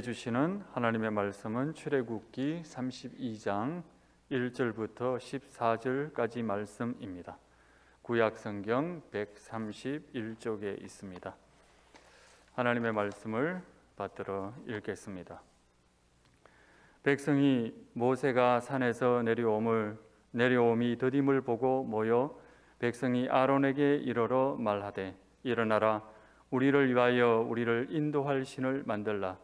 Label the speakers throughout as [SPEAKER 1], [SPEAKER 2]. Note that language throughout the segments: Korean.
[SPEAKER 1] 주시는 하나님의 말씀은 출애굽기 32장 1절부터 14절까지 말씀입니다. 구약 성경 131쪽에 있습니다. 하나님의 말씀을 받들어 읽겠습니다. 백성이 모세가 산에서 내려옴이 더딤을 보고 모여 백성이 아론에게 이르러 말하되, 일어나라, 우리를 위하여 우리를 인도할 신을 만들라.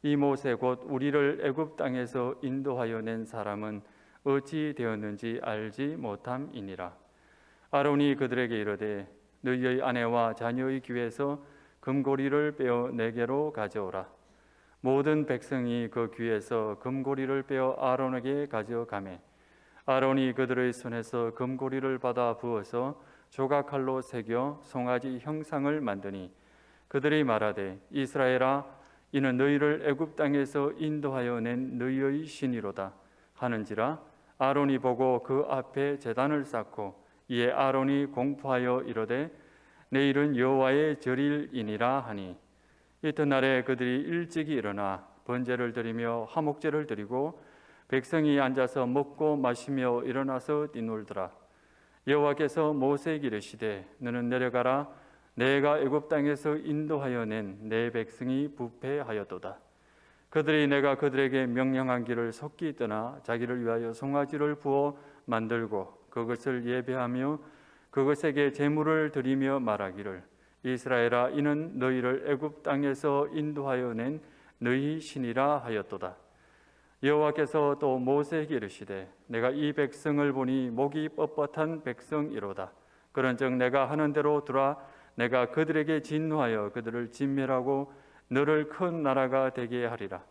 [SPEAKER 1] 이 모세 곧 우리를 애굽 땅에서 인도하여 낸 사람은 어찌 되었는지 알지 못함이니라. 아론이 그들에게 이르되, 너희의 아내와 자녀의 귀에서 금고리를 빼어 내게로 가져오라. 모든 백성이 그 귀에서 금고리를 빼어 아론에게 가져가매, 아론이 그들의 손에서 금고리를 받아 부어서 조각칼로 새겨 송아지 형상을 만드니, 그들이 말하되, 이스라엘아, 이는 너희를 애굽 땅에서 인도하여 낸 너희의 신이로다 하는지라. 아론이 보고 그 앞에 제단을 쌓고, 이에 아론이 공포하여 이르되, 내일은 여호와의 절일이니라 하니, 이튿날에 그들이 일찍이 일어나 번제를 드리며 화목제를 드리고 백성이 앉아서 먹고 마시며 일어나서 뛰놀더라. 여호와께서 모세에게 이르시되, 너는 내려가라. 내가 애굽 땅에서 인도하여 낸 내 백성이 부패하였도다. 그들이 내가 그들에게 명령한 길을 속히 떠나 자기를 위하여 송아지를 부어 만들고 그것을 예배하며 그것에게 제물을 드리며 말하기를, 이스라엘아, 이는 너희를 애굽 땅에서 인도하여 낸 너희 신이라 하였도다. 여호와께서 또 모세에게 이르시되, 내가 이 백성을 보니 목이 뻣뻣한 백성이로다. 그런즉 내가 하는 대로 두라. 내가 그들에게 진노하여 그들을 진멸하고 너를 큰 나라가 되게 하리라.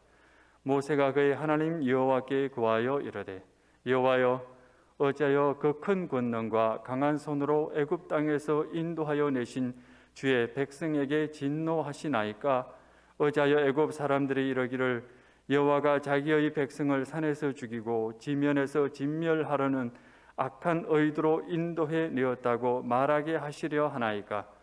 [SPEAKER 1] 모세가 그의 하나님 여호와께 구하여 이르되, 여호와여, 어찌하여 그 큰 권능과 강한 손으로 애굽 땅에서 인도하여 내신 주의 백성에게 진노하시나이까? 어찌하여 애굽 사람들이 이르기를, 여호와가 자기의 백성을 산에서 죽이고 지면에서 진멸하려는 악한 의도로 인도해 내었다고 말하게 하시려 하나이까?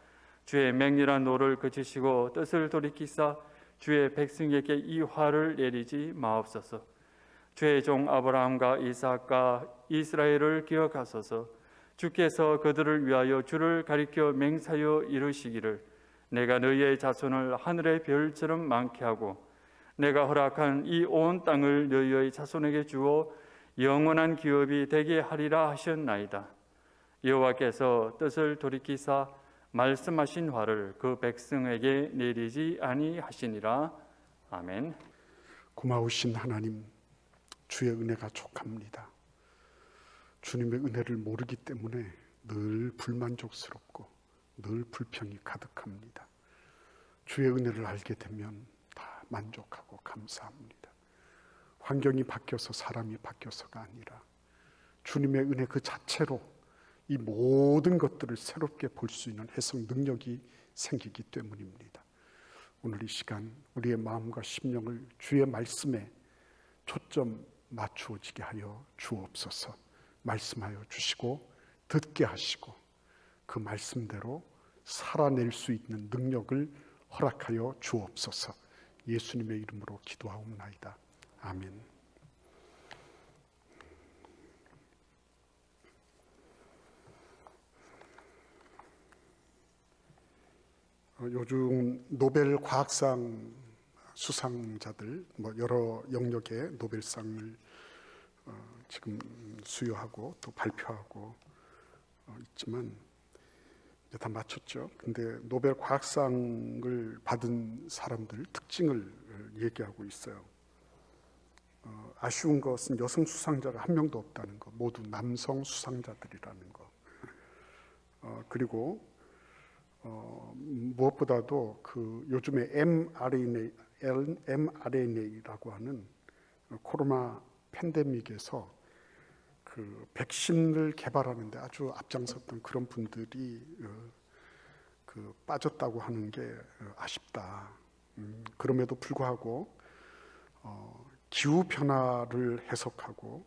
[SPEAKER 1] 주의 맹렬한 노를 그치시고 뜻을 돌이키사 주의 백성에게 이 화를 내리지 마옵소서. 주의 종 아브라함과 이삭과 이스라엘을 기억하소서. 주께서 그들을 위하여 주를 가리켜 맹세하여 이르시기를, 내가 너희의 자손을 하늘의 별처럼 많게 하고 내가 허락한 이 온 땅을 너희의 자손에게 주어 영원한 기업이 되게 하리라 하셨나이다. 여호와께서 뜻을 돌이키사 말씀하신 화를 그 백성에게 내리지 아니하시니라. 아멘.
[SPEAKER 2] 고마우신 하나님, 주의 은혜가 족합니다. 주님의 은혜를 모르기 때문에 늘 불만족스럽고 늘 불평이 가득합니다. 주의 은혜를 알게 되면 다 만족하고 감사합니다. 환경이 바뀌어서 사람이 바뀌어서가 아니라 주님의 은혜 그 자체로 이 모든 것들을 새롭게 볼 수 있는 해석 능력이 생기기 때문입니다. 오늘 이 시간 우리의 마음과 심령을 주의 말씀에 초점 맞추어지게 하여 주옵소서. 말씀하여 주시고 듣게 하시고 그 말씀대로 살아낼 수 있는 능력을 허락하여 주옵소서. 예수님의 이름으로 기도하옵나이다. 아멘. 요즘 노벨 과학상 수상자들 여러 영역의 노벨상을 지금 수여하고 또 발표하고 있지만 이제 다 마쳤죠. 근데 노벨 과학상을 받은 사람들 특징을 얘기하고 있어요. 아쉬운 것은 여성 수상자가 한 명도 없다는 거, 모두 남성 수상자들이라는 거. 그리고 무엇보다도 그 요즘에 mRNA라고 하는 코로나 팬데믹에서 그 백신을 개발하는데 아주 앞장섰던 그런 분들이 그 빠졌다고 하는 게 아쉽다. 그럼에도 불구하고 기후 변화를 해석하고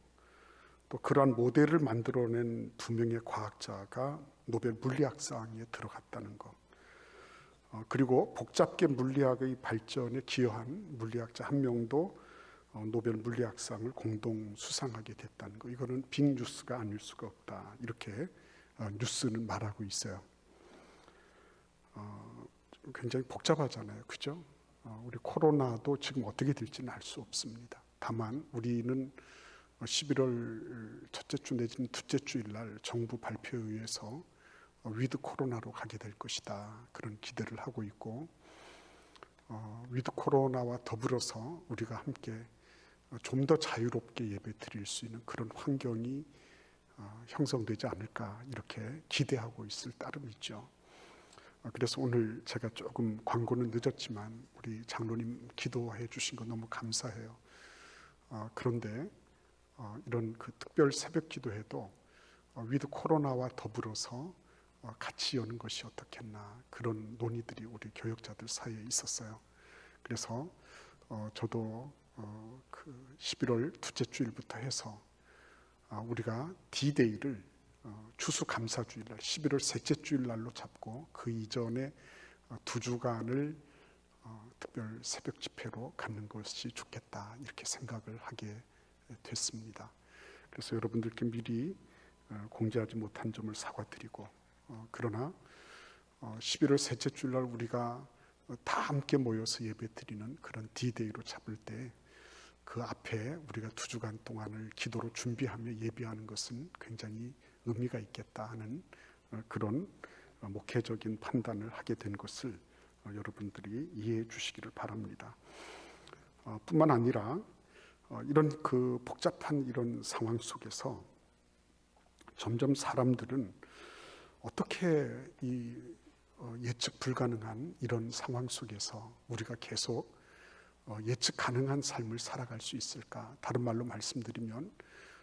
[SPEAKER 2] 또 그러한 모델을 만들어낸 두 명의 과학자가 노벨 물리학상에 들어갔다는 것. 그리고 복잡계 물리학의 발전에 기여한 물리학자 한 명도 노벨 물리학상을 공동 수상하게 됐다는 거. 이거는 빅뉴스가 아닐 수가 없다. 이렇게 뉴스는 말하고 있어요. 굉장히 복잡하잖아요. 그죠? 우리 코로나도 지금 어떻게 될지는 알 수 없습니다. 다만 우리는 11월 첫째 주 내지는 둘째 주일 날 정부 발표에 의해서 위드 코로나로 가게 될 것이다. 그런 기대를 하고 있고, 위드 코로나와 더불어서 우리가 함께 좀 더 자유롭게 예배 드릴 수 있는 그런 환경이 형성되지 않을까 이렇게 기대하고 있을 따름이죠. 그래서 오늘 제가 조금 광고는 늦었지만 우리 장로님 기도해 주신 거 너무 감사해요. 그런데 이런 그 특별 새벽 기도회도 위드 코로나와 더불어서 같이 여는 것이 어떻겠나 그런 논의들이 우리 교역자들 사이에 있었어요. 그래서 저도 그 11월 둘째 주일부터 해서 우리가 D-Day를 추수감사주일날 11월 셋째 주일날로 잡고 그 이전에 2주간을 특별 새벽 집회로 갖는 것이 좋겠다 이렇게 생각을 하게 됐습니다. 그래서 여러분들께 미리 공지하지 못한 점을 사과드리고, 그러나 11월 셋째 주일날 우리가 다 함께 모여서 예배드리는 그런 D-Day로 잡을 때 그 앞에 우리가 2주간 동안을 기도로 준비하며 예배하는 것은 굉장히 의미가 있겠다 하는 그런 목회적인 판단을 하게 된 것을 여러분들이 이해해 주시기를 바랍니다. 뿐만 아니라 이런 그 복잡한 이런 상황 속에서 점점 사람들은 어떻게 이 예측 불가능한 이런 상황 속에서 우리가 계속 예측 가능한 삶을 살아갈 수 있을까? 다른 말로 말씀드리면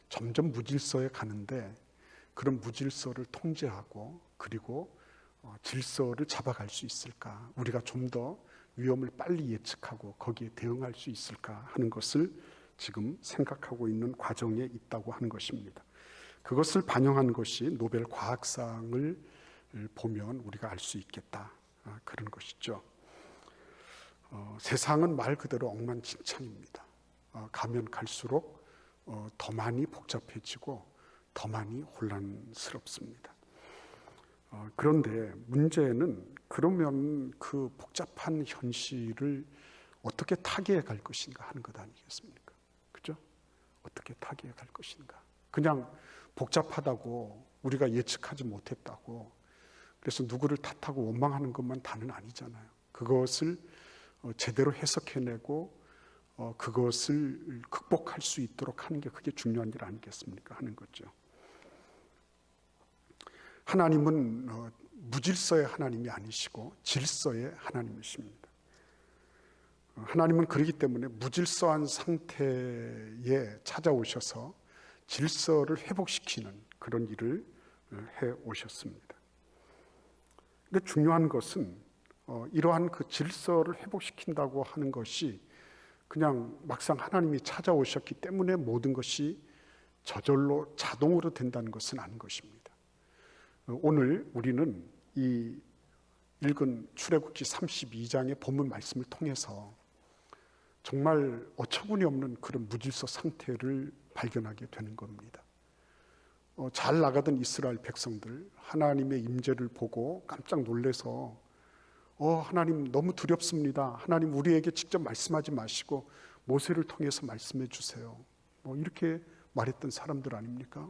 [SPEAKER 2] 점점 무질서에 가는데 그런 무질서를 통제하고 그리고 질서를 잡아갈 수 있을까? 우리가 좀 더 위험을 빨리 예측하고 거기에 대응할 수 있을까 하는 것을 지금 생각하고 있는 과정에 있다고 하는 것입니다. 그것을 반영한 것이 노벨 과학상을 보면 우리가 알 수 있겠다. 그런 것이죠. 세상은 말 그대로 엉망진창입니다. 가면 갈수록 더 많이 복잡해지고 더 많이 혼란스럽습니다. 그런데 문제는 그러면 그 복잡한 현실을 어떻게 타개해 갈 것인가 하는 것 아니겠습니까? 그죠? 어떻게 타개해 갈 것인가? 그냥 복잡하다고 우리가 예측하지 못했다고 그래서 누구를 탓하고 원망하는 것만 다는 아니잖아요. 그것을 제대로 해석해내고 그것을 극복할 수 있도록 하는 게 그게 중요한 일 아니겠습니까? 하는 거죠. 하나님은 무질서의 하나님이 아니시고 질서의 하나님이십니다. 하나님은 그렇기 때문에 무질서한 상태에 찾아오셔서 질서를 회복시키는 그런 일을 해 오셨습니다. 근데 중요한 것은 이러한 그 질서를 회복시킨다고 하는 것이 그냥 막상 하나님이 찾아오셨기 때문에 모든 것이 저절로 자동으로 된다는 것은 아닌 것입니다. 오늘 우리는 이 읽은 출애굽기 32장의 본문 말씀을 통해서 정말 어처구니 없는 그런 무질서 상태를 발견하게 되는 겁니다. 잘 나가던 이스라엘 백성들 하나님의 임재를 보고 깜짝 놀래서 하나님 너무 두렵습니다. 하나님 우리에게 직접 말씀하지 마시고 모세를 통해서 말씀해 주세요. 이렇게 말했던 사람들 아닙니까?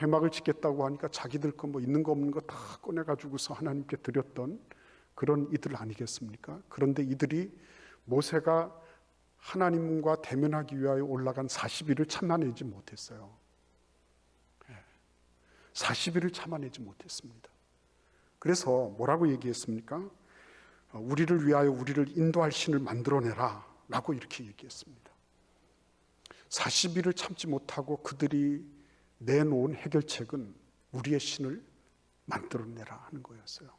[SPEAKER 2] 회막을 짓겠다고 하니까 자기들 거 있는 거 없는 거 다 꺼내가지고서 하나님께 드렸던 그런 이들 아니겠습니까? 그런데 이들이 모세가 하나님과 대면하기 위하여 올라간 40일을 참아내지 못했어요. 40일을 참아내지 못했습니다. 그래서 뭐라고 얘기했습니까? 우리를 위하여 우리를 인도할 신을 만들어내라 라고 이렇게 얘기했습니다. 40일을 참지 못하고 그들이 내놓은 해결책은 우리의 신을 만들어내라 하는 거였어요.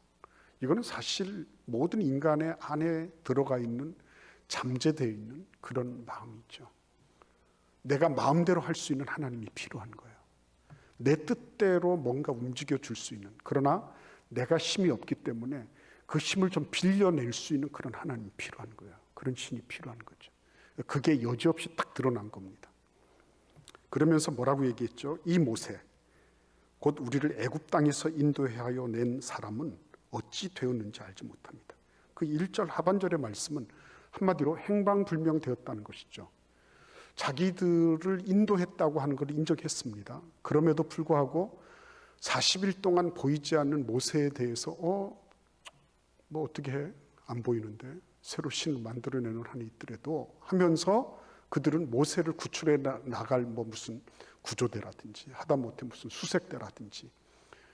[SPEAKER 2] 이거는 사실 모든 인간의 안에 들어가 있는 잠재되어 있는 그런 마음이죠. 내가 마음대로 할 수 있는 하나님이 필요한 거예요. 내 뜻대로 뭔가 움직여 줄 수 있는, 그러나 내가 힘이 없기 때문에 그 힘을 좀 빌려낼 수 있는 그런 하나님이 필요한 거예요. 그런 신이 필요한 거죠. 그게 여지없이 딱 드러난 겁니다. 그러면서 뭐라고 얘기했죠? 이 모세, 곧 우리를 애굽 땅에서 인도하여 낸 사람은 어찌 되었는지 알지 못합니다. 그 1절 하반절의 말씀은 한마디로 행방불명되었다는 것이죠. 자기들을 인도했다고 하는 걸 인정했습니다. 그럼에도 불구하고 40일 동안 보이지 않는 모세에 대해서 뭐 어떻게 해? 안 보이는데 새로 신을 만들어내는 한이 있더라도 하면서 그들은 모세를 구출해 나갈 뭐 무슨 구조대라든지 하다못해 무슨 수색대라든지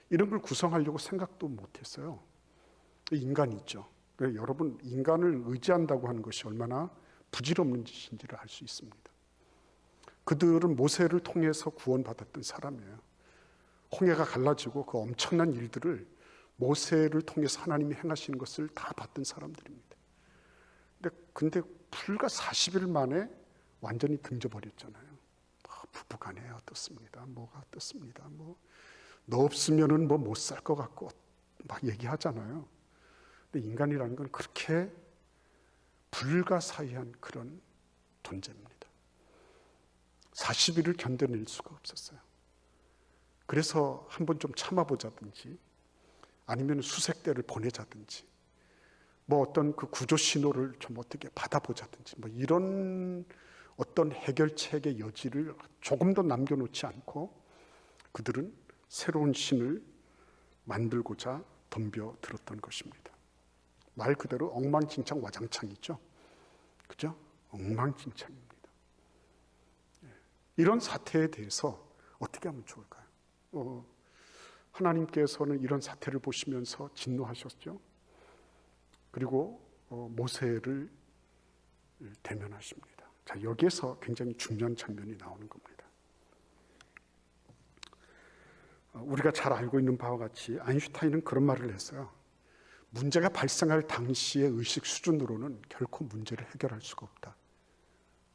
[SPEAKER 2] 이런 걸 구성하려고 생각도 못했어요. 인간이 있죠. 그러니까 여러분, 인간을 의지한다고 하는 것이 얼마나 부질없는 짓인지를 알 수 있습니다. 그들은 모세를 통해서 구원받았던 사람이에요. 홍해가 갈라지고 그 엄청난 일들을 모세를 통해서 하나님이 행하시는 것을 다 봤던 사람들입니다. 근데 불과 40일 만에 완전히 등져버렸잖아요. 부부간에 어떻습니다. 뭐가 어떻습니다. 너 없으면은 뭐 못 살 것 같고 막 얘기하잖아요. 근데 인간이라는 건 그렇게 불가사의한 그런 존재입니다. 40일을 견뎌낼 수가 없었어요. 그래서 한번 좀 참아보자든지 아니면 수색대를 보내자든지 뭐 어떤 그 구조 신호를 좀 어떻게 받아보자든지 뭐 이런 어떤 해결책의 여지를 조금도 남겨놓지 않고 그들은 새로운 신을 만들고자 덤벼들었던 것입니다. 말 그대로 엉망진창 와장창이죠. 그죠? 엉망진창입니다. 이런 사태에 대해서 어떻게 하면 좋을까요? 하나님께서는 이런 사태를 보시면서 진노하셨죠. 그리고 모세를 대면하십니다. 자, 여기에서 굉장히 중요한 장면이 나오는 겁니다. 우리가 잘 알고 있는 바와 같이 아인슈타인은 그런 말을 했어요. 문제가 발생할 당시의 의식 수준으로는 결코 문제를 해결할 수가 없다.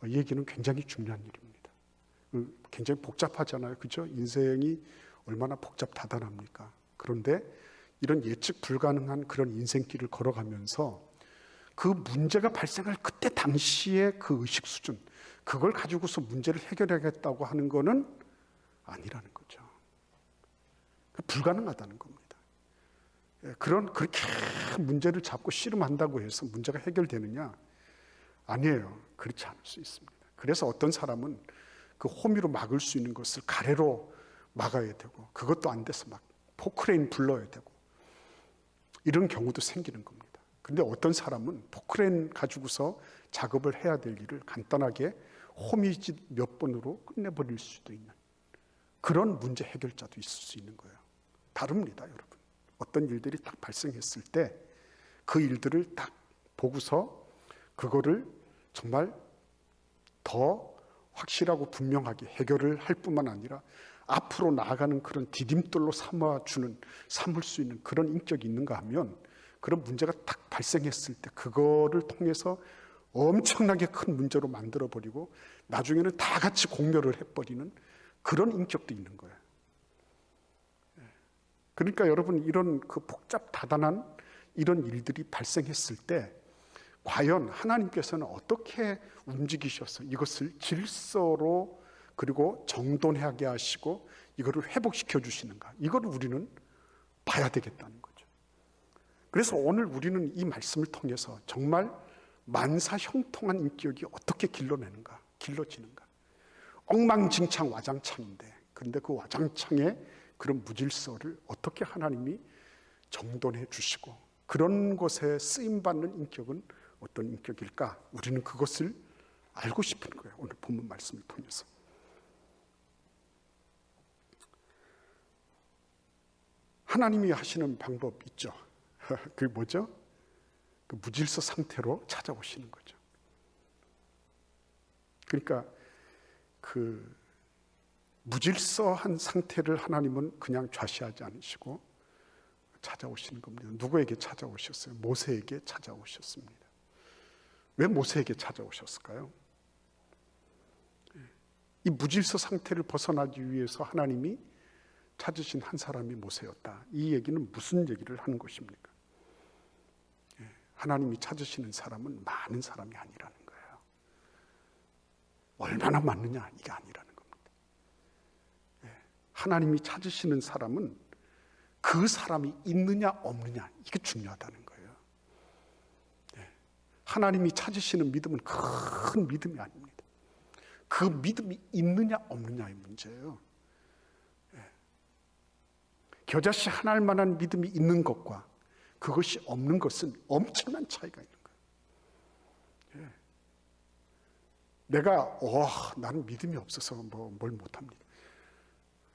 [SPEAKER 2] 이 얘기는 굉장히 중요한 일입니다. 굉장히 복잡하잖아요. 그죠? 인생이 얼마나 복잡다단합니까? 그런데 이런 예측 불가능한 그런 인생길을 걸어가면서 그 문제가 발생할 그때 당시의 그 의식 수준, 그걸 가지고서 문제를 해결하겠다고 하는 거는 아니라는 거죠. 불가능하다는 겁니다. 그렇게 문제를 잡고 씨름한다고 해서 문제가 해결되느냐? 아니에요. 그렇지 않을 수 있습니다. 그래서 어떤 사람은 그 호미로 막을 수 있는 것을 가래로 막아야 되고 그것도 안 돼서 막 포크레인 불러야 되고 이런 경우도 생기는 겁니다. 근데 어떤 사람은 포크레인 가지고서 작업을 해야 될 일을 간단하게 호미짓 몇 번으로 끝내버릴 수도 있는 그런 문제 해결자도 있을 수 있는 거예요. 다릅니다, 여러분. 어떤 일들이 딱 발생했을 때 그 일들을 딱 보고서 그거를 정말 더 확실하고 분명하게 해결을 할 뿐만 아니라 앞으로 나아가는 그런 디딤돌로 삼을 수 있는 그런 인격이 있는가 하면 그런 문제가 딱 발생했을 때 그거를 통해서 엄청나게 큰 문제로 만들어버리고 나중에는 다 같이 공멸을 해버리는 그런 인격도 있는 거예요. 그러니까 여러분, 이런 그 복잡다단한 이런 일들이 발생했을 때 과연 하나님께서는 어떻게 움직이셔서 이것을 질서로 그리고 정돈하게 하시고 이거를 회복시켜 주시는가, 이걸 우리는 봐야 되겠다는 거죠. 그래서 오늘 우리는 이 말씀을 통해서 정말 만사형통한 인격이 어떻게 길러지는가. 엉망진창 와장창인데, 그런데 그 와장창에 그런 무질서를 어떻게 하나님이 정돈해 주시고 그런 것에 쓰임받는 인격은 어떤 인격일까? 우리는 그것을 알고 싶은 거예요. 오늘 본문 말씀을 통해서. 하나님이 하시는 방법 있죠. 그게 뭐죠? 그 무질서 상태로 찾아오시는 거죠. 그러니까 그 무질서한 상태를 하나님은 그냥 좌시하지 않으시고 찾아오시는 겁니다. 누구에게 찾아오셨어요? 모세에게 찾아오셨습니다. 왜 모세에게 찾아오셨을까요? 이 무질서 상태를 벗어나기 위해서 하나님이 찾으신 한 사람이 모세였다. 이 얘기는 무슨 얘기를 하는 것입니까? 하나님이 찾으시는 사람은 많은 사람이 아니라는 거예요. 얼마나 많느냐 이게 아니라는 겁니다. 하나님이 찾으시는 사람은 그 사람이 있느냐 없느냐 이게 중요하다는 거예요. 하나님이 찾으시는 믿음은 큰 믿음이 아닙니다. 그 믿음이 있느냐 없느냐의 문제예요. 겨자씨 하나일 만한 믿음이 있는 것과 그것이 없는 것은 엄청난 차이가 있는 거예요. 내가 나는 믿음이 없어서 뭘 못합니다.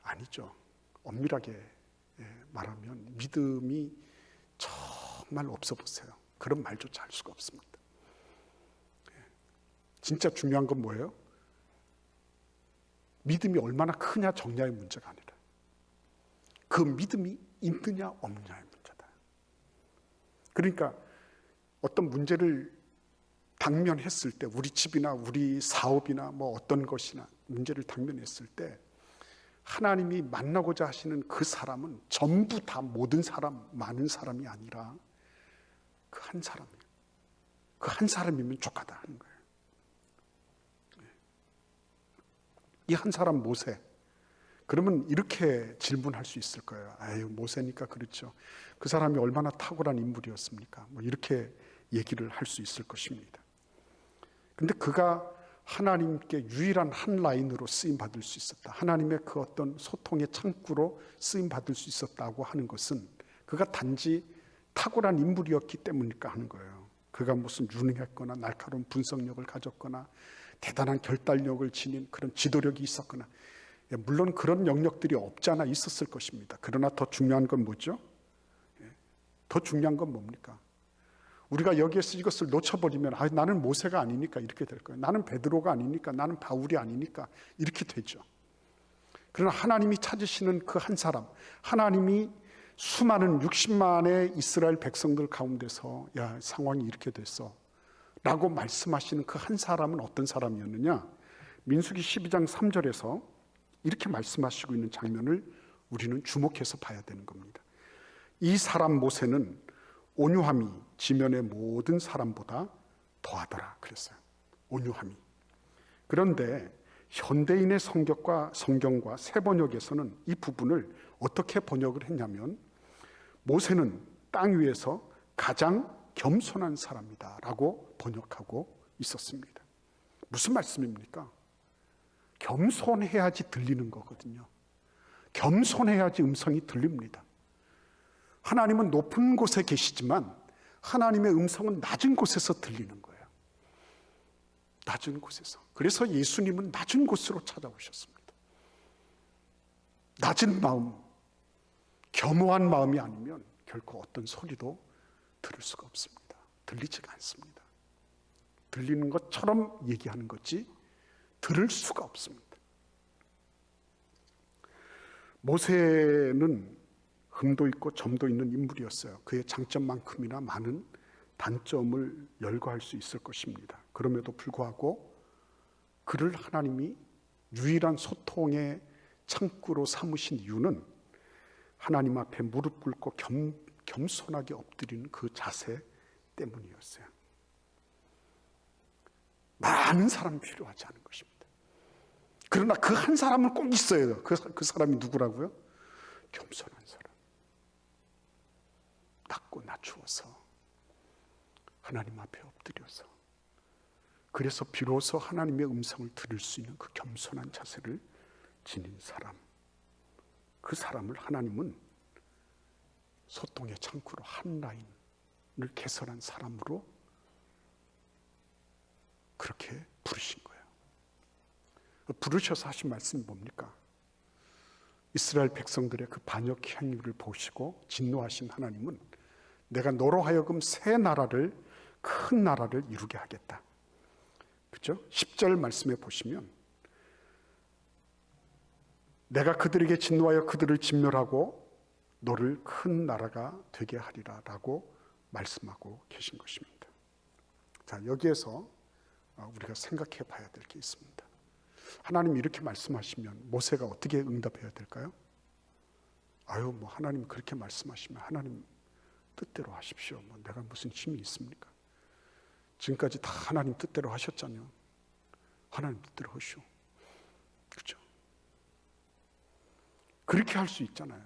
[SPEAKER 2] 아니죠. 엄밀하게 말하면 믿음이 정말 없어 보세요. 그런 말조차 할 수가 없습니다. 진짜 중요한 건 뭐예요? 믿음이 얼마나 크냐 적냐의 문제가 아니라 그 믿음이 있느냐 없느냐의 문제다. 그러니까 어떤 문제를 당면했을 때 우리 집이나 우리 사업이나 어떤 것이나 문제를 당면했을 때 하나님이 만나고자 하시는 그 사람은 전부 다 모든 사람, 많은 사람이 아니라 그 한 사람이에요. 그 한 사람이면 족하다 하는 거예요. 이 한 사람 모세. 그러면 이렇게 질문할 수 있을 거예요. 아유, 모세니까 그렇죠. 그 사람이 얼마나 탁월한 인물이었습니까? 이렇게 얘기를 할 수 있을 것입니다. 근데 그가 하나님께 유일한 한 라인으로 쓰임 받을 수 있었다. 하나님의 그 어떤 소통의 창구로 쓰임 받을 수 있었다고 하는 것은 그가 단지 탁월한 인물이었기 때문일까 하는 거예요. 그가 무슨 유능했거나 날카로운 분석력을 가졌거나 대단한 결단력을 지닌 그런 지도력이 있었거나, 물론 그런 영역들이 없지 않아 있었을 것입니다. 그러나 더 중요한 건 뭐죠? 더 중요한 건 뭡니까? 우리가 여기에서 이것을 놓쳐버리면 나는 모세가 아니니까 이렇게 될 거예요. 나는 베드로가 아니니까, 나는 바울이 아니니까 이렇게 되죠. 그러나 하나님이 찾으시는 그 한 사람, 하나님이 수많은 60만의 이스라엘 백성들 가운데서 야, 상황이 이렇게 됐어 라고 말씀하시는 그 한 사람은 어떤 사람이었느냐? 민수기 12장 3절에서 이렇게 말씀하시고 있는 장면을 우리는 주목해서 봐야 되는 겁니다. 이 사람 모세는 온유함이 지면의 모든 사람보다 더하더라 그랬어요. 온유함이. 그런데 현대인의 성경과 새 번역에서는 이 부분을 어떻게 번역을 했냐면 모세는 땅 위에서 가장 겸손한 사람이다 라고 번역하고 있었습니다. 무슨 말씀입니까? 겸손해야지 들리는 거거든요. 겸손해야지 음성이 들립니다. 하나님은 높은 곳에 계시지만 하나님의 음성은 낮은 곳에서 들리는 거예요. 낮은 곳에서. 그래서 예수님은 낮은 곳으로 찾아오셨습니다. 낮은 마음, 겸허한 마음이 아니면 결코 어떤 소리도 들을 수가 없습니다. 들리지가 않습니다. 들리는 것처럼 얘기하는 거지 들을 수가 없습니다. 모세는 흠도 있고 점도 있는 인물이었어요. 그의 장점만큼이나 많은 단점을 열거할 수 있을 것입니다. 그럼에도 불구하고 그를 하나님이 유일한 소통의 창구로 삼으신 이유는 하나님 앞에 무릎 꿇고 겸손하게 엎드리는 그 자세 때문이었어요. 많은 사람이 필요하지 않은 것입니다. 그러나 그 한 사람은 꼭 있어야 돼요. 그 사람이 누구라고요? 겸손한 사람. 낮고 낮추어서 하나님 앞에 엎드려서, 그래서 비로소 하나님의 음성을 들을 수 있는 그 겸손한 자세를 지닌 사람, 그 사람을 하나님은 소통의 창구로 한 라인을 개설한 사람으로 그렇게 부르신 거예요. 부르셔서 하신 말씀이 뭡니까? 이스라엘 백성들의 그 반역 행위를 보시고 진노하신 하나님은 내가 너로 하여금 새 나라를, 큰 나라를 이루게 하겠다. 그렇죠? 10절 말씀에 보시면 내가 그들에게 진노하여 그들을 진멸하고 너를 큰 나라가 되게 하리라 라고 말씀하고 계신 것입니다. 자, 여기에서 우리가 생각해 봐야 될 게 있습니다. 하나님이 이렇게 말씀하시면 모세가 어떻게 응답해야 될까요? 하나님 그렇게 말씀하시면 하나님 뜻대로 하십시오. 뭐 내가 무슨 힘이 있습니까? 지금까지 다 하나님 뜻대로 하셨잖아요. 하나님 뜻대로 하시오. 그렇죠? 그렇게 할 수 있잖아요.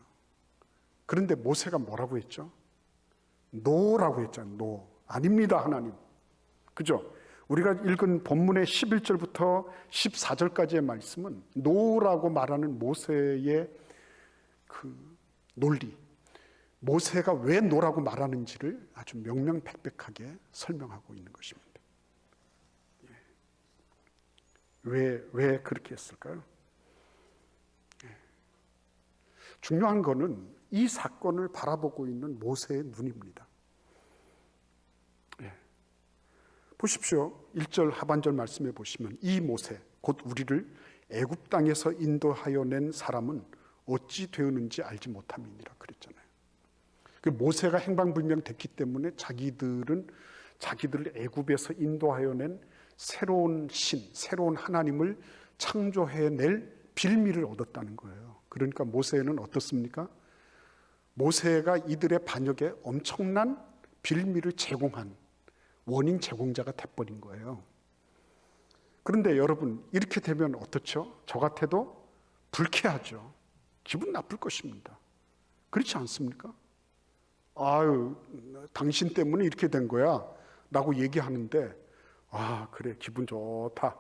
[SPEAKER 2] 그런데 모세가 뭐라고 했죠? 노라고 했잖아요. 노. 아닙니다, 하나님. 그죠? 우리가 읽은 본문의 11절부터 14절까지의 말씀은 노라고 말하는 모세의 그 논리, 모세가 왜 노라고 말하는지를 아주 명명백백하게 설명하고 있는 것입니다. 왜 그렇게 했을까요? 중요한 거는 이 사건을 바라보고 있는 모세의 눈입니다. 보십시오. 1절 하반절 말씀해 보시면 이 모세 곧 우리를 애굽 땅에서 인도하여 낸 사람은 어찌 되었는지 알지 못함이니라 그랬잖아요. 그 모세가 행방불명됐기 때문에 자기들은 자기들을 애굽에서 인도하여 낸 새로운 신, 새로운 하나님을 창조해낼 빌미를 얻었다는 거예요. 그러니까 모세는 어떻습니까? 모세가 이들의 반역에 엄청난 빌미를 제공한 원인 제공자가 돼버린 거예요. 그런데 여러분, 이렇게 되면 어떻죠? 저 같아도 불쾌하죠. 기분 나쁠 것입니다. 그렇지 않습니까? 아유, 당신 때문에 이렇게 된 거야 라고 얘기하는데, 아, 그래, 기분 좋다.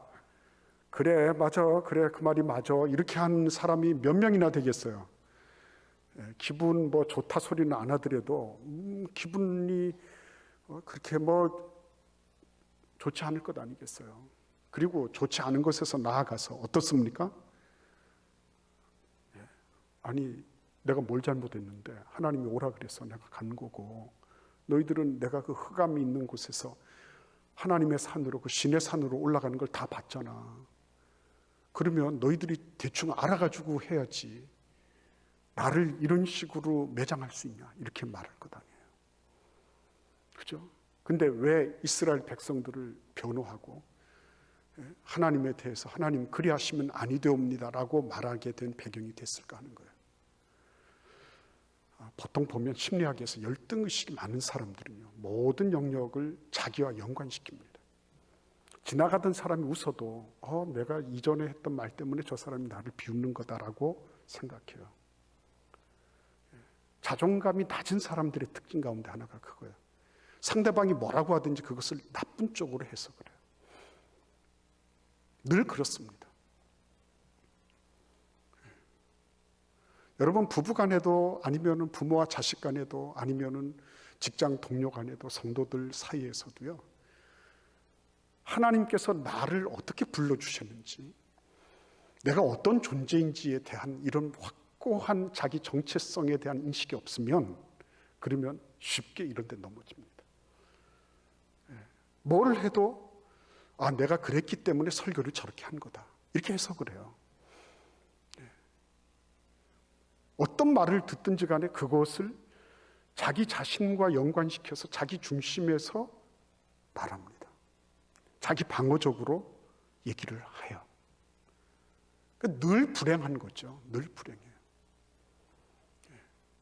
[SPEAKER 2] 그래, 맞아. 그래, 그 말이 맞아. 이렇게 한 사람이 몇 명이나 되겠어요. 기분 뭐 좋다 소리는 안 하더라도 기분이 그렇게 뭐 좋지 않을 것 아니겠어요. 그리고 좋지 않은 것에서 나아가서 어떻습니까? 아니, 내가 뭘 잘못했는데 하나님이 오라 그래서 내가 간 거고, 너희들은 내가 그 흑암이 있는 곳에서 하나님의 산으로, 그 신의 산으로 올라가는 걸 다 봤잖아. 그러면 너희들이 대충 알아가지고 해야지 나를 이런 식으로 매장할 수 있냐, 이렇게 말할 것 아니에요. 그죠? 근데 왜 이스라엘 백성들을 변호하고 하나님에 대해서 하나님 그리하시면 아니 되옵니다라고 말하게 된 배경이 됐을까 하는 거예요. 보통 보면 심리학에서 열등의식이 많은 사람들은요, 모든 영역을 자기와 연관시킵니다. 지나가던 사람이 웃어도 내가 이전에 했던 말 때문에 저 사람이 나를 비웃는 거다라고 생각해요. 자존감이 낮은 사람들의 특징 가운데 하나가 그거예요. 상대방이 뭐라고 하든지 그것을 나쁜 쪽으로 해석을 해요. 늘 그렇습니다. 여러분, 부부 간에도 아니면은 부모와 자식 간에도 아니면은 직장 동료 간에도 성도들 사이에서도요, 하나님께서 나를 어떻게 불러주셨는지, 내가 어떤 존재인지에 대한 이런 확고한 자기 정체성에 대한 인식이 없으면, 그러면 쉽게 이런 데 넘어집니다. 뭘 해도 내가 그랬기 때문에 설교를 저렇게 한 거다, 이렇게 해석을 해요. 어떤 말을 듣든지 간에 그것을 자기 자신과 연관시켜서 자기 중심에서 말합니다. 자기 방어적으로 얘기를 해요. 늘 불행한 거죠. 늘 불행해요.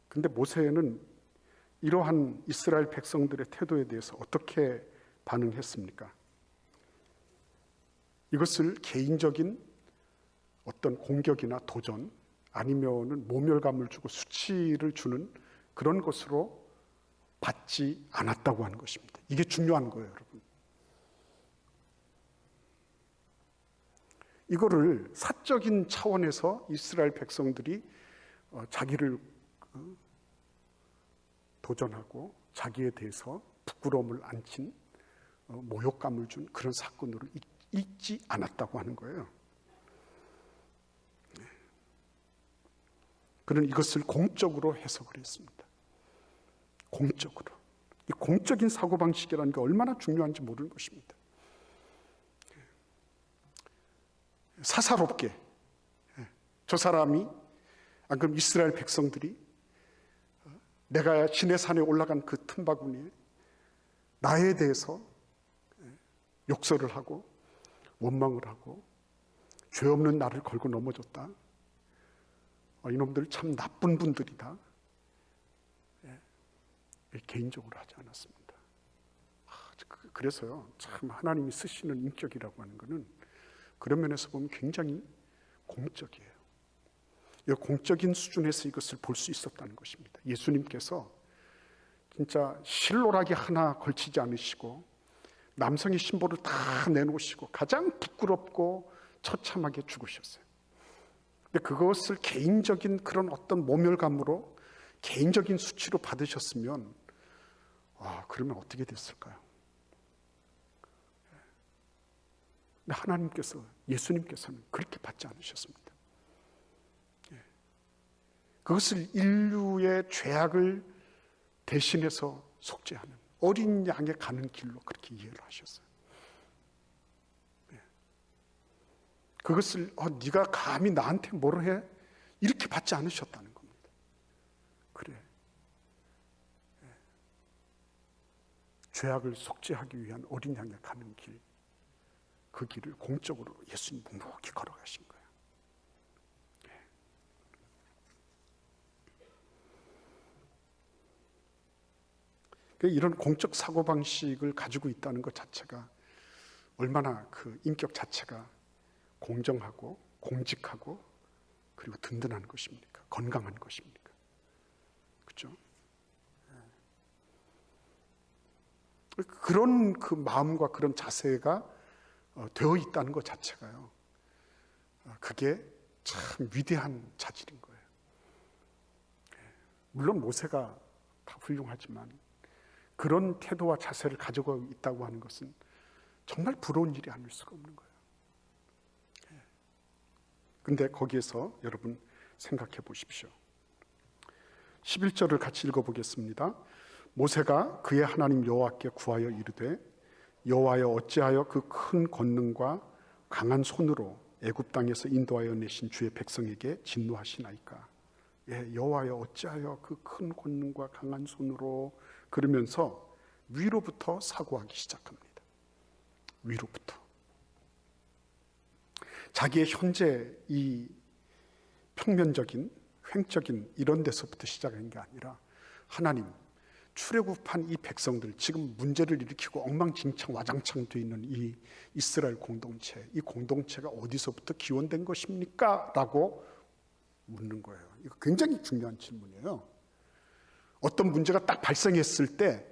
[SPEAKER 2] 근데 모세는 이러한 이스라엘 백성들의 태도에 대해서 어떻게 반응했습니까? 이것을 개인적인 어떤 공격이나 도전, 아니면은 모멸감을 주고 수치를 주는 그런 것으로 받지 않았다고 하는 것입니다. 이게 중요한 거예요, 여러분. 이거를 사적인 차원에서 이스라엘 백성들이 자기를 도전하고 자기에 대해서 부끄러움을 안친 모욕감을 준 그런 사건으로 읽지 않았다고 하는 거예요. 그는 이것을 공적으로 해석을 했습니다. 공적으로. 이 공적인 사고방식이라는 게 얼마나 중요한지 모르는 것입니다. 사사롭게 저 사람이, 안 그럼 이스라엘 백성들이 내가 시내산에 올라간 그 틈바구니에 나에 대해서 욕설을 하고 원망을 하고 죄 없는 나를 걸고 넘어졌다. 이놈들 참 나쁜 분들이다. 개인적으로 하지 않았습니다. 그래서요, 참 하나님이 쓰시는 인격이라고 하는 것은 그런 면에서 보면 굉장히 공적이에요. 이 공적인 수준에서 이것을 볼 수 있었다는 것입니다. 예수님께서 진짜 실로라기 하나 걸치지 않으시고 남성의 신보를 다 내놓으시고 가장 부끄럽고 처참하게 죽으셨어요. 근데 그것을 개인적인 그런 어떤 모멸감으로 개인적인 수치로 받으셨으면 그러면 어떻게 됐을까요? 근데 하나님께서, 예수님께서는 그렇게 받지 않으셨습니다. 그것을 인류의 죄악을 대신해서 속죄하는 어린 양에 가는 길로 그렇게 이해를 하셨어요. 그것을 네가 감히 나한테 뭐라 해? 이렇게 받지 않으셨다는 겁니다. 그래. 죄악을 속죄하기 위한 어린 양에 가는 길, 그 길을 공적으로 예수님 묵묵히 걸어가신 거예요. 이런 공적 사고방식을 가지고 있다는 것 자체가 얼마나 그 인격 자체가 공정하고 공직하고 그리고 든든한 것입니까? 건강한 것입니까? 그렇죠? 그런 그 마음과 그런 자세가 되어 있다는 것 자체가요, 그게 참 위대한 자질인 거예요. 물론 모세가 다 훌륭하지만 그런 태도와 자세를 가지고 있다고 하는 것은 정말 부러운 일이 아닐 수가 없는 거예요. 근데 거기에서 여러분 생각해 보십시오. 11절을 같이 읽어보겠습니다. 모세가 그의 하나님 여호와께 구하여 이르되 여호와여 어찌하여 그 큰 권능과 강한 손으로 애굽 땅에서 인도하여 내신 주의 백성에게 진노하시나이까. 여호와여 어찌하여 그 큰 권능과 강한 손으로, 그러면서 위로부터 사고하기 시작합니다. 위로부터. 자기의 현재 이 평면적인 횡적인 이런 데서부터 시작한 게 아니라 하나님, 출애굽한 이 백성들, 지금 문제를 일으키고 엉망진창 와장창 되어 있는 이 이스라엘 공동체, 이 공동체가 어디서부터 기원된 것입니까? 라고 묻는 거예요. 이거 굉장히 중요한 질문이에요. 어떤 문제가 딱 발생했을 때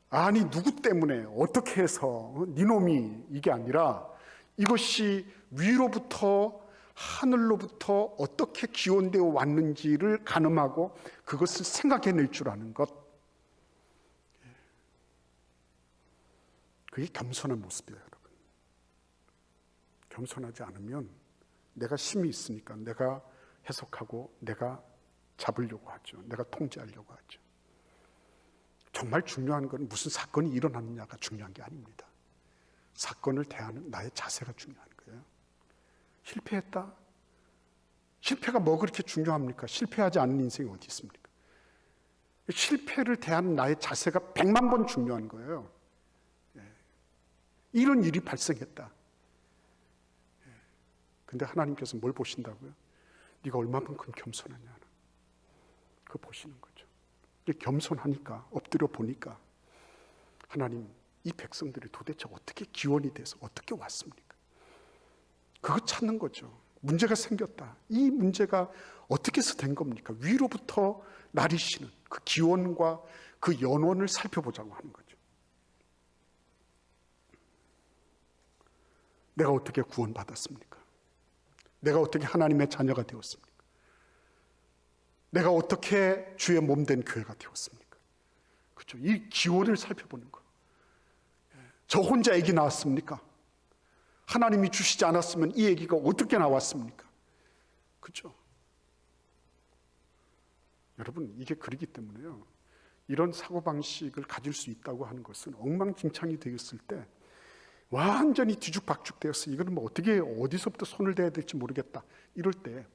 [SPEAKER 2] 아니 누구 때문에 어떻게 해서 니놈이, 이게 아니라 이것이 위로부터 하늘로부터 어떻게 기원되어 왔는지를 가늠하고 그것을 생각해낼 줄 아는 것, 그게 겸손한 모습이에요. 여러분, 겸손하지 않으면 내가 힘이 있으니까 내가 해석하고 내가 잡으려고 하죠. 내가 통제하려고 하죠. 정말 중요한 건 무슨 사건이 일어났느냐가 중요한 게 아닙니다. 사건을 대하는 나의 자세가 중요한 거예요. 실패했다? 실패가 뭐 그렇게 중요합니까? 실패하지 않은 인생이 어디 있습니까? 실패를 대하는 나의 자세가 100만 번 중요한 거예요. 이런 일이 발생했다. 근데 하나님께서 뭘 보신다고요? 네가 얼마만큼 겸손하냐는, 그거 보시는 거죠. 겸손하니까, 엎드려 보니까 하나님, 이 백성들이 도대체 어떻게 기원이 돼서 어떻게 왔습니까? 그거 찾는 거죠. 문제가 생겼다. 이 문제가 어떻게 해서 된 겁니까? 위로부터 나리시는 그 기원과 그 연원을 살펴보자고 하는 거죠. 내가 어떻게 구원받았습니까? 내가 어떻게 하나님의 자녀가 되었습니까? 내가 어떻게 주의 몸된 교회가 되었습니까? 그렇죠? 이 기원을 살펴보는 거. 저 혼자 아기 낳았습니까? 하나님이 주시지 않았으면 이 아기가 어떻게 나왔습니까? 그렇죠? 여러분, 이게 그러기 때문에요, 이런 사고방식을 가질 수 있다고 하는 것은 엉망진창이 되었을 때 완전히 뒤죽박죽 되었어. 이거는 뭐 어떻게 어디서부터 손을 대야 될지 모르겠다. 이럴 때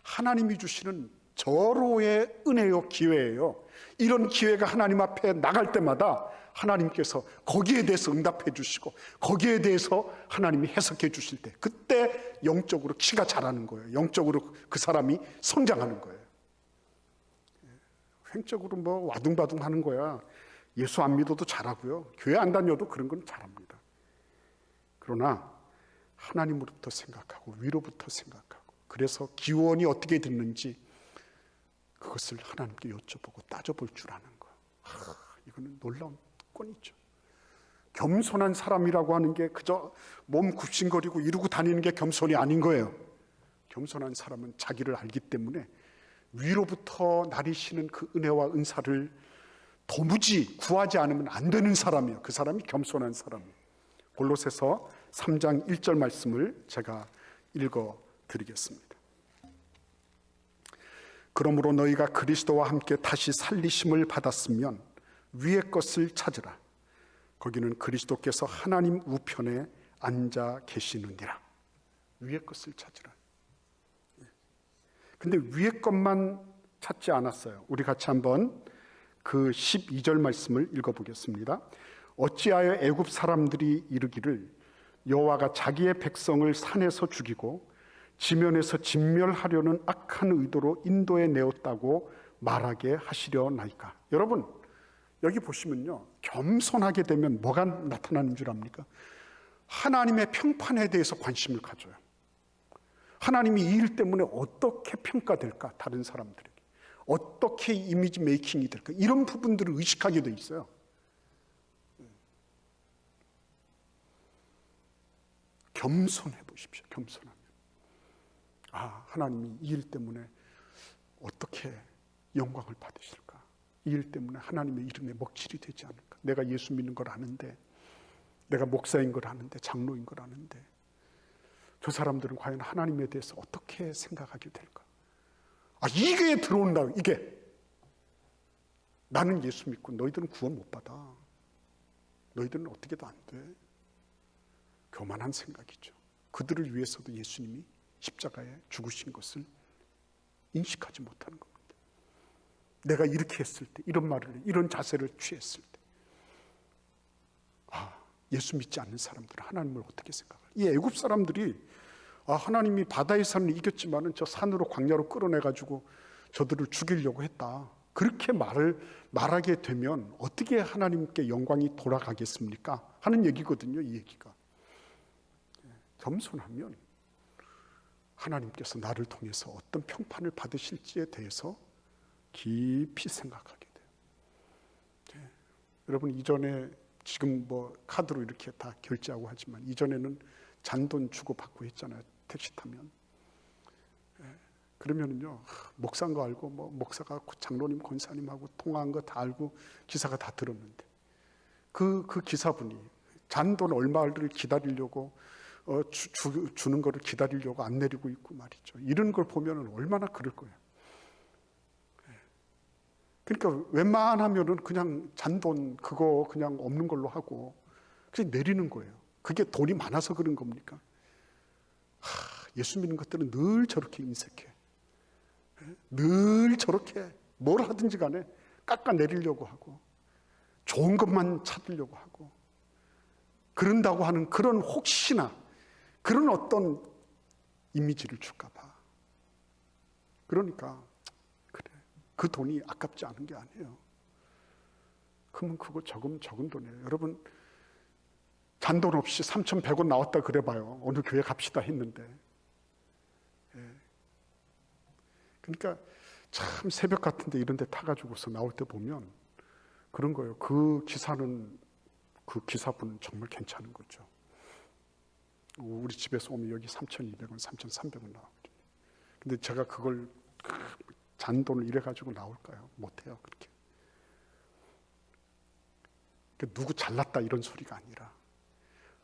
[SPEAKER 2] 하나님이 주시는 절호의 은혜요, 기회예요. 이런 기회가 하나님 앞에 나갈 때마다 하나님께서 거기에 대해서 응답해 주시고 거기에 대해서 하나님이 해석해 주실 때, 그때 영적으로 키가 자라는 거예요. 영적으로 그 사람이 성장하는 거예요. 횡적으로 뭐 와둥바둥 하는 거야. 예수 안 믿어도 잘하고요. 교회 안 다녀도 그런 건 잘합니다. 그러나 하나님으로부터 생각하고 위로부터 생각하고, 그래서 기원이 어떻게 됐는지 그것을 하나님께 여쭤보고 따져볼 줄 아는 거. 이거는 놀라운 권이죠. 겸손한 사람이라고 하는 게 그저 몸 굽신거리고 이러고 다니는 게 겸손이 아닌 거예요. 겸손한 사람은 자기를 알기 때문에 위로부터 나리시는 그 은혜와 은사를 도무지 구하지 않으면 안 되는 사람이에요. 그 사람이 겸손한 사람이에요. 골로새서 3장 1절 말씀을 제가 읽어 드리겠습니다. 그러므로 너희가 그리스도와 함께 다시 살리심을 받았으면 위의 것을 찾으라. 거기는 그리스도께서 하나님 우편에 앉아 계시느니라. 위의 것을 찾으라. 근데 위의 것만 찾지 않았어요. 우리 같이 한번 그 12절 말씀을 읽어보겠습니다. 어찌하여 애굽 사람들이 이르기를 여호와가 자기의 백성을 산에서 죽이고 지면에서 진멸하려는 악한 의도로 인도에 내었다고 말하게 하시려나이까. 여러분, 여기 보시면요, 겸손하게 되면 뭐가 나타나는 줄 압니까? 하나님의 평판에 대해서 관심을 가져요. 하나님이 이 일 때문에 어떻게 평가될까, 다른 사람들에게 어떻게 이미지 메이킹이 될까, 이런 부분들을 의식하게 돼 있어요. 겸손해 보십시오. 겸손하면 하나님이 이 일 때문에 어떻게 영광을 받으실까, 이 일 때문에 하나님의 이름에 먹칠이 되지 않을까. 내가 예수 믿는 걸 아는데, 내가 목사인 걸 아는데, 장로인 걸 아는데, 저 사람들은 과연 하나님에 대해서 어떻게 생각하게 될까. 이게 들어온다. 이게 나는 예수 믿고 너희들은 구원 못 받아, 너희들은 어떻게도 안 돼. 교만한 생각이죠. 그들을 위해서도 예수님이 십자가에 죽으신 것을 인식하지 못하는 겁니다. 내가 이렇게 했을 때, 이런 말을 해, 이런 자세를 취했을 때, 예수 믿지 않는 사람들은 하나님을 어떻게 생각할까. 이 애굽 사람들이 하나님이 바다의 산을 이겼지만은 저 산으로, 광야로 끌어내가지고 저들을 죽이려고 했다, 그렇게 말하게 되면 어떻게 하나님께 영광이 돌아가겠습니까 하는 얘기거든요. 이 얘기가 겸손하면 하나님께서 나를 통해서 어떤 평판을 받으실지에 대해서 깊이 생각하게 돼요. 여러분, 이전에 지금 뭐 카드로 이렇게 다 결제하고 하지만 이전에는 잔돈 주고 받고 했잖아요. 택시 타면. 그러면은요, 목사인 거 알고, 뭐 목사가 장로님, 권사님하고 통화한 거 다 알고 기사가 다 들었는데 그 기사분이 잔돈 얼마를 기다리려고 주는 거를 기다리려고 안 내리고 있고 말이죠. 이런 걸 보면은 얼마나 그럴 거예요. 그러니까 웬만하면은 그냥 잔돈 그거 그냥 없는 걸로 하고 그냥 내리는 거예요. 그게 돈이 많아서 그런 겁니까? 예수 믿는 것들은 늘 저렇게 인색해. 늘 저렇게 뭘 하든지 간에 깎아내리려고 하고 좋은 것만 찾으려고 하고, 그런다고 하는 그런 혹시나 그런 어떤 이미지를 줄까 봐. 그러니까 그래, 그 돈이 아깝지 않은 게 아니에요. 그러면 그거 적은 돈이에요. 여러분, 잔돈 없이 3,100원 나왔다 그래봐요. 어느 교회 갑시다 했는데. 그러니까 참 새벽 같은데 이런 데 타가지고서 나올 때 보면 그런 거예요. 그 기사분은 정말 괜찮은 거죠. 우리 집에서 오면 여기 3,200원, 3,300원 나오거든요. 근데 제가 그걸 잔돈을 이래가지고 나올까요? 못해요, 그렇게. 누구 잘났다 이런 소리가 아니라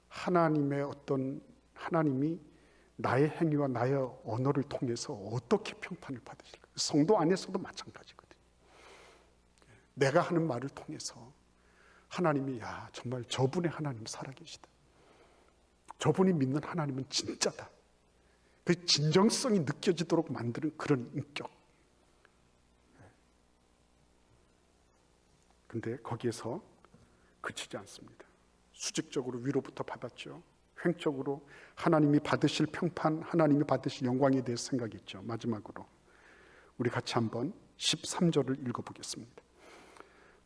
[SPEAKER 2] 하나님이 나의 행위와 나의 언어를 통해서 어떻게 평판을 받으실까. 성도 안에서도 마찬가지거든요. 내가 하는 말을 통해서 하나님이 정말 저분의 하나님 살아계시다, 저분이 믿는 하나님은 진짜다, 그 진정성이 느껴지도록 만드는 그런 인격. 근데 거기에서 그치지 않습니다. 수직적으로 위로부터 받았죠. 횡적으로 하나님이 받으실 평판, 하나님이 받으실 영광에 대해서 생각했죠. 마지막으로 우리 같이 한번 13절을 읽어보겠습니다.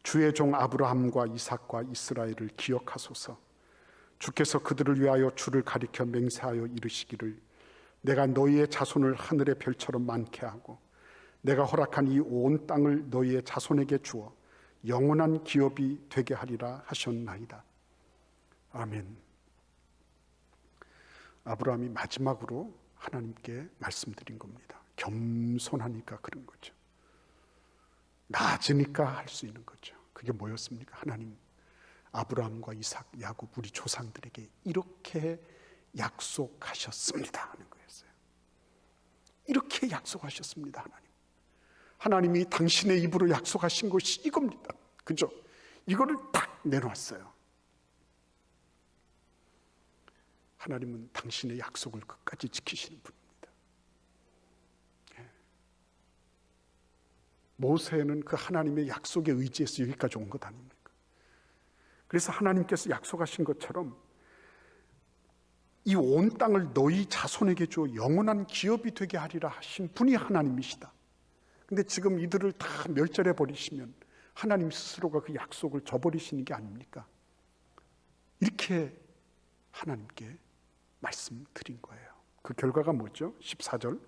[SPEAKER 2] 주의 종 아브라함과 이삭과 이스라엘을 기억하소서. 주께서 그들을 위하여 주를 가리켜 맹세하여 이르시기를 내가 너희의 자손을 하늘의 별처럼 많게 하고 내가 허락한 이 온 땅을 너희의 자손에게 주어 영원한 기업이 되게 하리라 하셨나이다. 아멘. 아브라함이 마지막으로 하나님께 말씀드린 겁니다. 겸손하니까 그런 거죠. 낮으니까 할 수 있는 거죠. 그게 뭐였습니까? 하나님, 아브라함과 이삭, 야곱 우리 조상들에게 이렇게 약속하셨습니다 하는 거였어요. 이렇게 약속하셨습니다. 하나님이 당신의 입으로 약속하신 것이 이겁니다. 그죠? 이거를 딱 내놓았어요. 하나님은 당신의 약속을 끝까지 지키시는 분입니다. 모세는 그 하나님의 약속에 의지해서 여기까지 온 것 아닙니까? 그래서 하나님께서 약속하신 것처럼 이 온 땅을 너희 자손에게 주어 영원한 기업이 되게 하리라 하신 분이 하나님이시다. 근데 지금 이들을 다 멸절해 버리시면 하나님 스스로가 그 약속을 저버리시는 게 아닙니까? 이렇게 하나님께 말씀드린 거예요. 그 결과가 뭐죠? 14절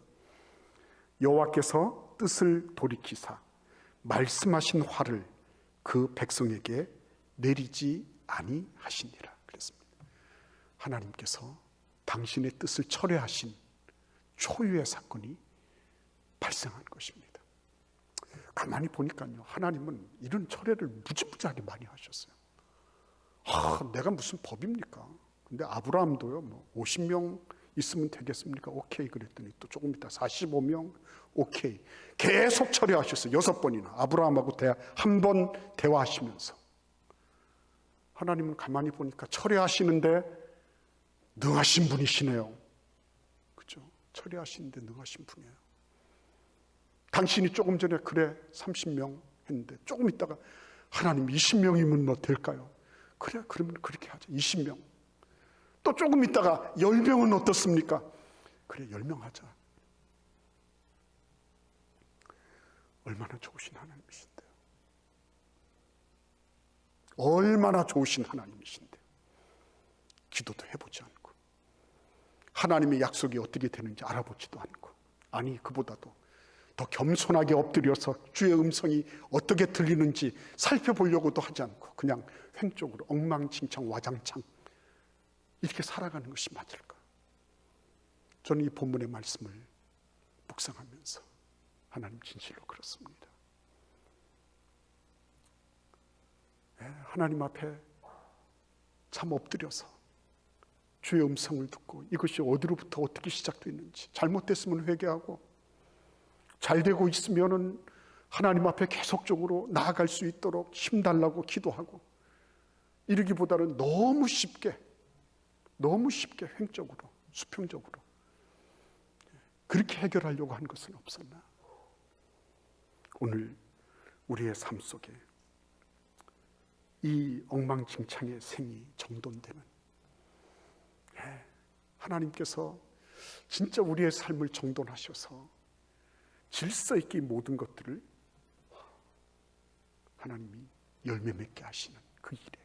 [SPEAKER 2] 여호와께서 뜻을 돌이키사 말씀하신 화를 그 백성에게 내리지 아니하시니라 그랬습니다. 하나님께서 당신의 뜻을 철회하신 초유의 사건이 발생한 것입니다. 가만히 보니까요, 하나님은 이런 철회를 무지무지하게 많이 하셨어요. 내가 무슨 법입니까? 근데 아브라함도요, 50명 있으면 되겠습니까? 오케이 그랬더니 또 조금 있다 45명 오케이. 계속 철회하셨어요. 6번이나 아브라함하고 한 번 대화하시면서. 하나님은 가만히 보니까 철회하시는데 능하신 분이시네요. 그죠? 철회하시는데 능하신 분이에요. 당신이 조금 전에 그래 30명 했는데 조금 있다가 하나님 20명이면 뭐 될까요? 그래 그러면 그렇게 하자. 20명. 또 조금 있다가 10명은 어떻습니까? 그래 10명 하자. 얼마나 좋으신 하나님이신데요. 얼마나 좋으신 하나님이신데요. 기도도 해보지 않고 하나님의 약속이 어떻게 되는지 알아보지도 않고, 아니 그보다도 더 겸손하게 엎드려서 주의 음성이 어떻게 들리는지 살펴보려고도 하지 않고 그냥 횡적으로 엉망진창 와장창 이렇게 살아가는 것이 맞을까? 저는 이 본문의 말씀을 묵상하면서 하나님 진실로 그렇습니다. 하나님 앞에 참 엎드려서 주의 음성을 듣고 이것이 어디로부터 어떻게 시작됐는지, 잘못됐으면 회개하고 잘 되고 있으면은 하나님 앞에 계속적으로 나아갈 수 있도록 힘달라고 기도하고, 이러기보다는 너무 쉽게 횡적으로 수평적으로 그렇게 해결하려고 한 것은 없었나? 오늘 우리의 삶 속에 이 엉망진창의 생이 정돈되는, 하나님께서 진짜 우리의 삶을 정돈하셔서 질서 있게 이 모든 것들을 하나님이 열매 맺게 하시는 그 일에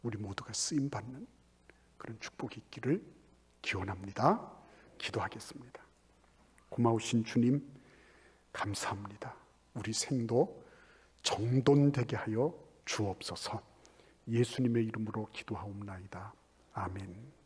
[SPEAKER 2] 우리 모두가 쓰임받는 그런 축복이 있기를 기원합니다. 기도하겠습니다. 고마우신 주님 감사합니다. 우리 생도 정돈되게 하여 주옵소서. 예수님의 이름으로 기도하옵나이다. 아멘.